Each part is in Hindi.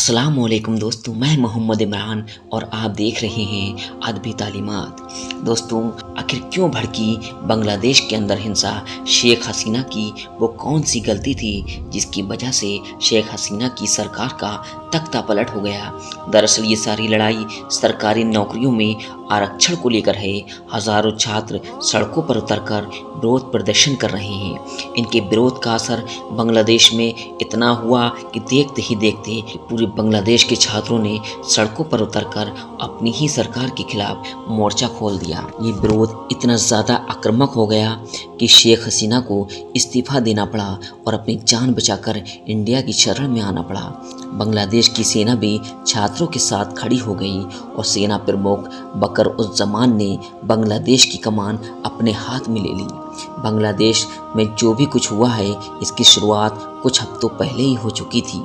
अस्सलामुअलैकुम दोस्तों, मैं मोहम्मद इमरान और आप देख रहे हैं अदबी तालीमात। दोस्तों, आखिर क्यों भड़की बांग्लादेश के अंदर हिंसा? शेख हसीना की वो कौन सी गलती थी जिसकी वजह से शेख हसीना की सरकार का तख्ता पलट हो गया? दरअसल ये सारी लड़ाई सरकारी नौकरियों में आरक्षण को लेकर है। हजारों छात्र सड़कों पर उतरकर विरोध प्रदर्शन कर रहे हैं। इनके विरोध का असर बांग्लादेश में इतना हुआ कि देखते ही देखते पूरे बांग्लादेश के छात्रों ने सड़कों पर उतरकर अपनी ही सरकार के खिलाफ मोर्चा खोल दिया। ये विरोध इतना ज़्यादा आक्रामक हो गया कि शेख हसीना को इस्तीफा देना पड़ा और अपनी जान बचाकर इंडिया की शरण में आना पड़ा। बांग्लादेश की सेना भी छात्रों के साथ खड़ी हो गई और सेना प्रमुख बकर-उज़-ज़मान ने बांग्लादेश की कमान अपने हाथ में ले ली। बांग्लादेश में जो भी कुछ हुआ है, इसकी शुरुआत कुछ हफ्तों पहले ही हो चुकी थी।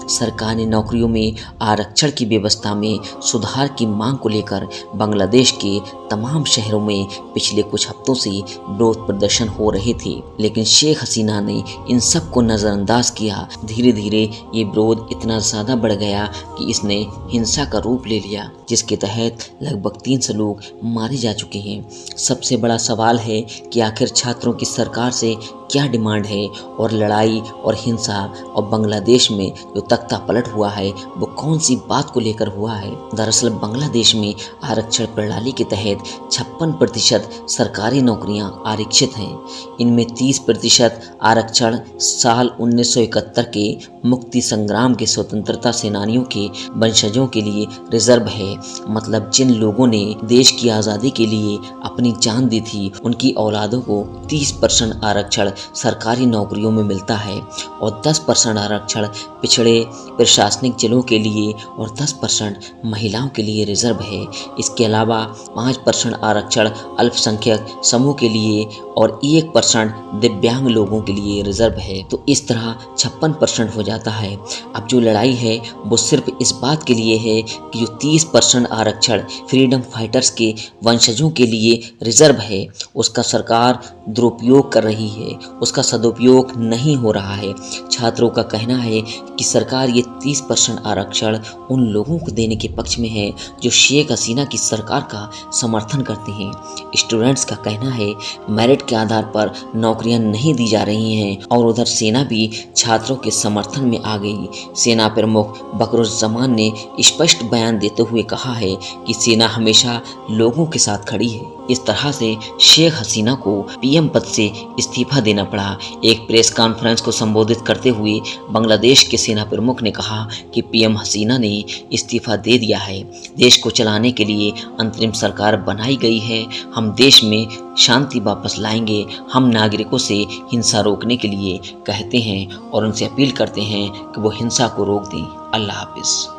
सरकारी नौकरियों में आरक्षण की व्यवस्था में सुधार की मांग को लेकर बांग्लादेश के तमाम शहरों में पिछले कुछ हफ्तों से विरोध प्रदर्शन हो रहे थे, लेकिन शेख हसीना ने इन सब को नज़रअंदाज किया। धीरे धीरे ये विरोध इतना ज़्यादा बढ़ गया कि इसने हिंसा का रूप ले लिया, जिसके तहत लगभग 300 लोग मारे जा चुके हैं। सबसे बड़ा सवाल है कि आखिर छात्रों की सरकार से क्या डिमांड है, और लड़ाई और हिंसा और बांग्लादेश में जो तख्ता पलट हुआ है वो कौन सी बात को लेकर हुआ है? दरअसल बांग्लादेश में आरक्षण प्रणाली के तहत 56% सरकारी नौकरियां आरक्षित हैं। इनमें 30% आरक्षण साल 1971 के मुक्ति संग्राम के स्वतंत्रता सेनानियों के वंशजों के लिए रिजर्व है। मतलब जिन लोगों ने देश की आज़ादी के लिए अपनी जान दी थी, उनकी औलादों को 30% आरक्षण सरकारी नौकरियों में मिलता है और 10% आरक्षण पिछड़े प्रशासनिक जिलों के लिए और 10% महिलाओं के लिए रिजर्व है। इसके अलावा 5% आरक्षण अल्पसंख्यक समूह के लिए और 1% दिव्यांग लोगों के लिए रिजर्व है। तो इस तरह 56% हो जाता है। अब जो लड़ाई है वो सिर्फ इस बात के लिए है कि जो 30% आरक्षण फ्रीडम फाइटर्स के वंशजों के लिए रिजर्व है, उसका सरकार दुरुपयोग कर रही है, उसका सदुपयोग नहीं हो रहा है। छात्रों का कहना है कि सरकार ये 30% आरक्षण उन लोगों को देने के पक्ष में है जो शेख हसीना की सरकार का समर्थन करते हैं। स्टूडेंट्स का कहना है मेरिट के आधार पर नौकरियां नहीं दी जा रही हैं, और उधर सेना भी छात्रों के समर्थन में आ गई। सेना प्रमुख बकर-उज़-ज़मान ने स्पष्ट बयान देते हुए कहा है कि सेना हमेशा लोगों के साथ खड़ी है। इस तरह से शेख हसीना को पीएम पद से इस्तीफा देना पड़ा। एक प्रेस कॉन्फ्रेंस को संबोधित करते हुए बांग्लादेश के सेना प्रमुख ने कहा कि पीएम हसीना ने इस्तीफा दे दिया है। देश को चलाने के लिए अंतरिम सरकार बनाई गई है। हम देश में शांति वापस लाएंगे। हम नागरिकों से हिंसा रोकने के लिए कहते हैं और उनसे अपील करते हैं कि वो हिंसा को रोक दें। अल्लाह हाफिज़।